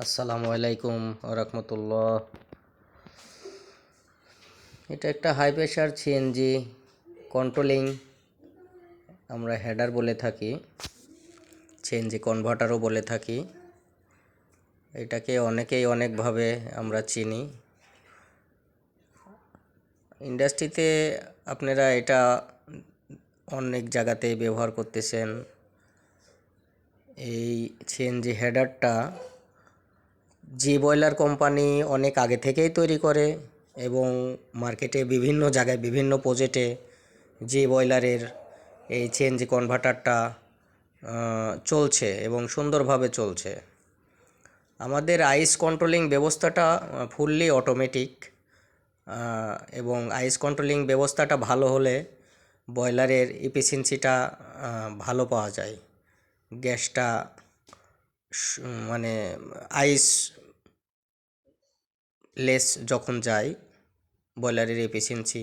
আসসালামু আলাইকুম রহমতুল্লাহ। এটা একটা হাই প্রেশার সিএনজি কন্ট্রোলিং, আমরা হেডার বলে থাকি, সিএনজি কনভার্টারও বলে থাকি। এটাকে অনেকেই অনেকভাবে আমরা চিনি। ইন্ডাস্ট্রিতে আপনারা এটা অনেক জায়গাতেই ব্যবহার করতেছেন। এই সিএনজি হেডারটা জি বয়লার কোম্পানি অনেক আগে থেকেই তৈরি করে এবং মার্কেটে বিভিন্ন জায়গায় বিভিন্ন প্রজেক্টে জি বয়লারের এই সিএনজি কনভার্টারটা চলছে এবং সুন্দরভাবে চলছে। আমাদের আইস কন্ট্রোলিং ব্যবস্থাটা ফুললি অটোমেটিক এবং আইস কন্ট্রোলিং ব্যবস্থাটা ভালো হলে বয়লারের এফিসিয়েন্সিটা ভালো পাওয়া যায়। গ্যাসটা মানে আইস লেস যখন যায় বয়লারের এফিসিয়েন্সি